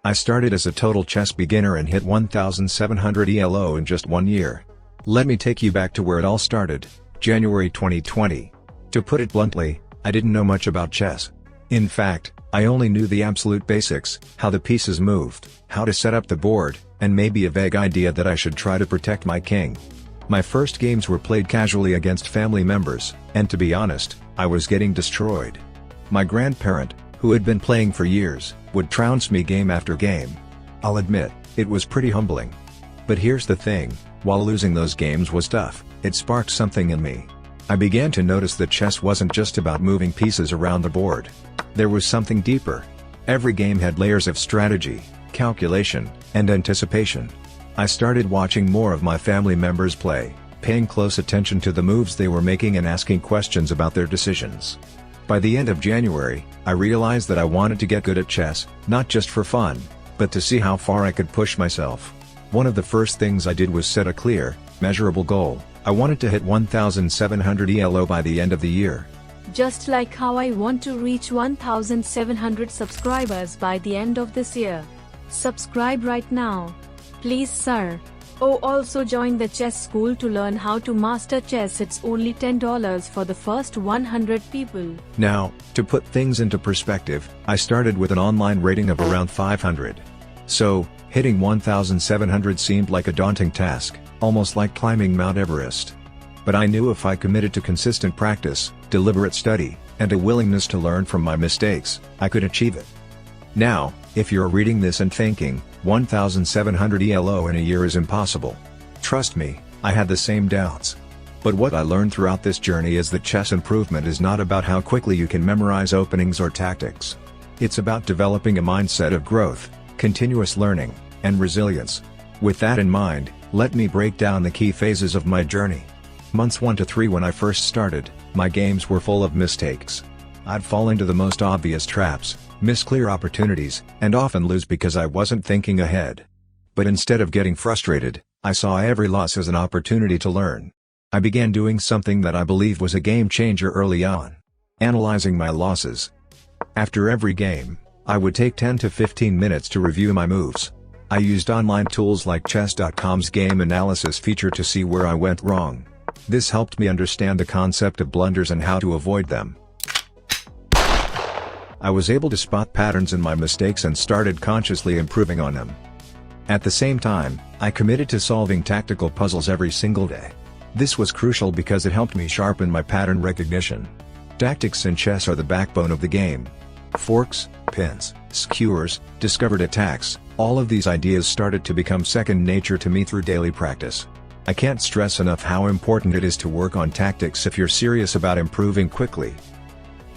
I started as a total chess beginner and hit 1700 ELO in just 1 year. Let me take you back to where it all started, January 2020. To put it bluntly, I didn't know much about chess. In fact, I only knew the absolute basics, how the pieces moved, how to set up the board, and maybe a vague idea that I should try to protect my king. My first games were played casually against family members, and to be honest, I was getting destroyed. My grandparent, who had been playing for years, would trounce me game after game. I'll admit, it was pretty humbling. But here's the thing, while losing those games was tough, it sparked something in me. I began to notice that chess wasn't just about moving pieces around the board. There was something deeper. Every game had layers of strategy, calculation, and anticipation. I started watching more of my family members play, paying close attention to the moves they were making and asking questions about their decisions. By the end of January, I realized that I wanted to get good at chess, not just for fun, but to see how far I could push myself. One of the first things I did was set a clear, measurable goal. I wanted to hit 1700 ELO by the end of the year. Just like how I want to reach 1700 subscribers by the end of this year. Subscribe right now. Please sir. Oh, also join the chess school to learn how to master chess. It's only $10 for the first 100 people. Now, to put things into perspective, I started with an online rating of around 500. So, hitting 1700 seemed like a daunting task, almost like climbing Mount Everest. But I knew if I committed to consistent practice, deliberate study, and a willingness to learn from my mistakes, I could achieve it. Now, if you're reading this and thinking, 1700 ELO in a year is impossible. Trust me, I had the same doubts. But what I learned throughout this journey is that chess improvement is not about how quickly you can memorize openings or tactics. It's about developing a mindset of growth, continuous learning, and resilience. With that in mind, let me break down the key phases of my journey. Months 1 to 3. When I first started, my games were full of mistakes. I'd fall into the most obvious traps, miss clear opportunities, and often lose because I wasn't thinking ahead. But instead of getting frustrated, I saw every loss as an opportunity to learn. I began doing something that I believed was a game changer early on: analyzing my losses. After every game, I would take 10 to 15 minutes to review my moves. I used online tools like chess.com's game analysis feature to see where I went wrong. This helped me understand the concept of blunders and how to avoid them. I was able to spot patterns in my mistakes and started consciously improving on them. At the same time, I committed to solving tactical puzzles every single day. This was crucial because it helped me sharpen my pattern recognition. Tactics in chess are the backbone of the game. Forks, pins, skewers, discovered attacks, all of these ideas started to become second nature to me through daily practice. I can't stress enough how important it is to work on tactics if you're serious about improving quickly.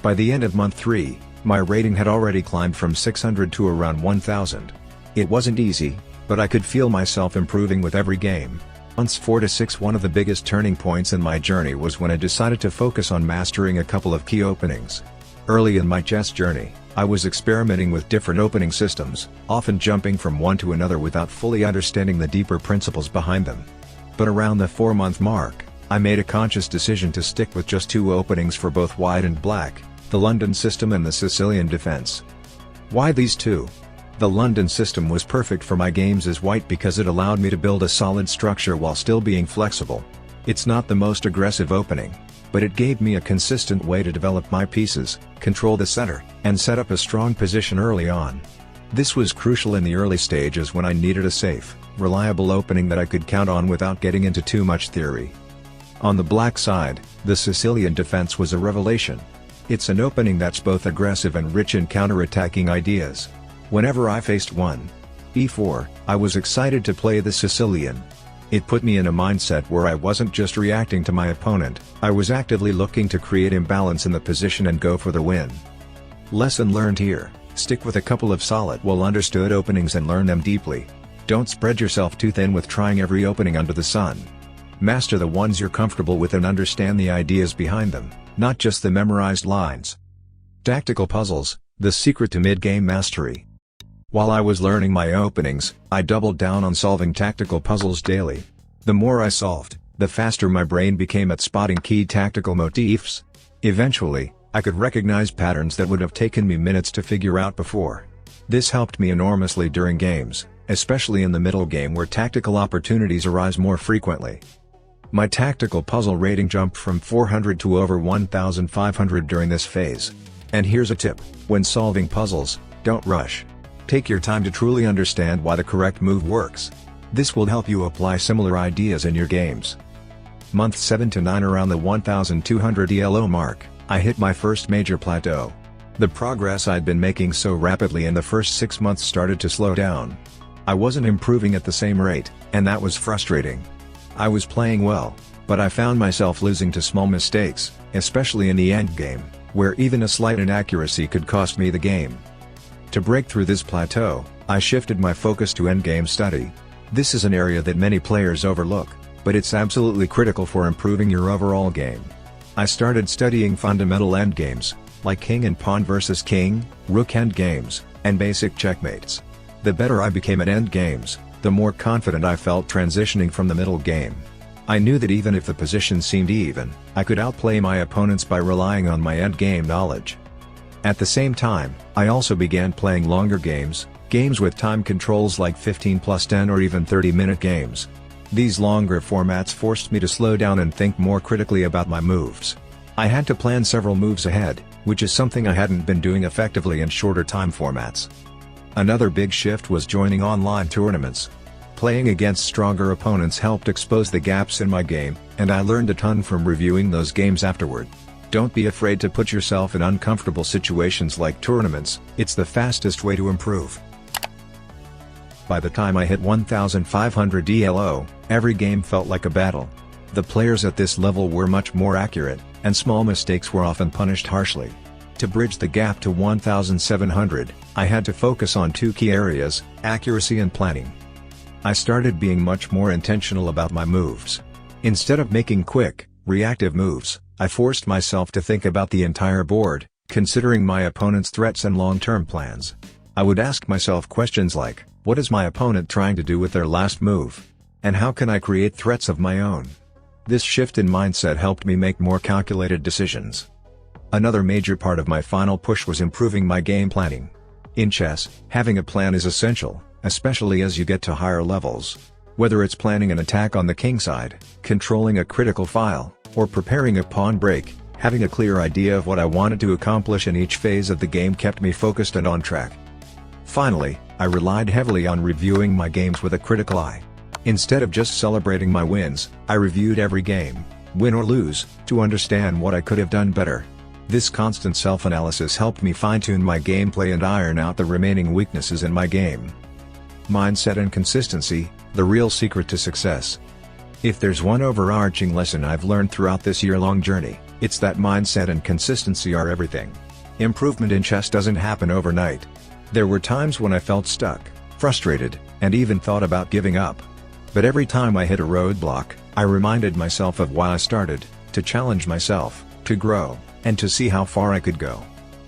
By the end of month 3, my rating had already climbed from 600 to around 1000. It wasn't easy, but I could feel myself improving with every game. Months 4 to 6. One of the biggest turning points in my journey was when I decided to focus on mastering a couple of key openings. Early in my chess journey, I was experimenting with different opening systems, often jumping from one to another without fully understanding the deeper principles behind them. But around the 4-month mark, I made a conscious decision to stick with just 2 openings for both white and black: the London system and the Sicilian Defense. Why these 2? The London system was perfect for my games as white because it allowed me to build a solid structure while still being flexible. It's not the most aggressive opening, but it gave me a consistent way to develop my pieces, control the center, and set up a strong position early on. This was crucial in the early stages when I needed a safe, reliable opening that I could count on without getting into too much theory. On the black side, the Sicilian Defense was a revelation. It's an opening that's both aggressive and rich in counter-attacking ideas. Whenever I faced e4, I was excited to play the Sicilian. It put me in a mindset where I wasn't just reacting to my opponent, I was actively looking to create imbalance in the position and go for the win. Lesson learned here: stick with a couple of solid, well-understood openings and learn them deeply. Don't spread yourself too thin with trying every opening under the sun. Master the ones you're comfortable with and understand the ideas behind them, not just the memorized lines. Tactical puzzles, the secret to mid-game mastery. While I was learning my openings, I doubled down on solving tactical puzzles daily. The more I solved, the faster my brain became at spotting key tactical motifs. Eventually, I could recognize patterns that would have taken me minutes to figure out before. This helped me enormously during games, especially in the middle game where tactical opportunities arise more frequently. My tactical puzzle rating jumped from 400 to over 1,500 during this phase. And here's a tip: when solving puzzles, don't rush. Take your time to truly understand why the correct move works. This will help you apply similar ideas in your games. Month 7 to 9, around the 1,200 ELO mark, I hit my first major plateau. The progress I'd been making so rapidly in the first 6 months started to slow down. I wasn't improving at the same rate, and that was frustrating. I was playing well, but I found myself losing to small mistakes, especially in the endgame, where even a slight inaccuracy could cost me the game. To break through this plateau, I shifted my focus to endgame study. This is an area that many players overlook, but it's absolutely critical for improving your overall game. I started studying fundamental endgames, like king and pawn versus king, rook endgames, and basic checkmates. The better I became at endgames, the more confident I felt transitioning from the middle game. I knew that even if the position seemed even, I could outplay my opponents by relying on my endgame knowledge. At the same time, I also began playing longer games with time controls like 15+10 or even 30-minute games. These longer formats forced me to slow down and think more critically about my moves. I had to plan several moves ahead, which is something I hadn't been doing effectively in shorter time formats. Another big shift was joining online tournaments. Playing against stronger opponents helped expose the gaps in my game, and I learned a ton from reviewing those games afterward. Don't be afraid to put yourself in uncomfortable situations like tournaments, it's the fastest way to improve. By the time I hit 1,500 ELO, every game felt like a battle. The players at this level were much more accurate, and small mistakes were often punished harshly. To bridge the gap to 1,700, I had to focus on two key areas: accuracy and planning. I started being much more intentional about my moves. Instead of making quick, reactive moves, I forced myself to think about the entire board, considering my opponent's threats and long-term plans. I would ask myself questions like, what is my opponent trying to do with their last move? And how can I create threats of my own? This shift in mindset helped me make more calculated decisions. Another major part of my final push was improving my game planning. In chess, having a plan is essential, especially as you get to higher levels. Whether it's planning an attack on the king side, controlling a critical file, or preparing a pawn break, having a clear idea of what I wanted to accomplish in each phase of the game kept me focused and on track. Finally, I relied heavily on reviewing my games with a critical eye. Instead of just celebrating my wins, I reviewed every game, win or lose, to understand what I could have done better. This constant self-analysis helped me fine-tune my gameplay and iron out the remaining weaknesses in my game. Mindset and consistency, the real secret to success. If there's one overarching lesson I've learned throughout this year-long journey, it's that mindset and consistency are everything. Improvement in chess doesn't happen overnight. There were times when I felt stuck, frustrated, and even thought about giving up. But every time I hit a roadblock, I reminded myself of why I started, to challenge myself, to grow, and to see how far I could go.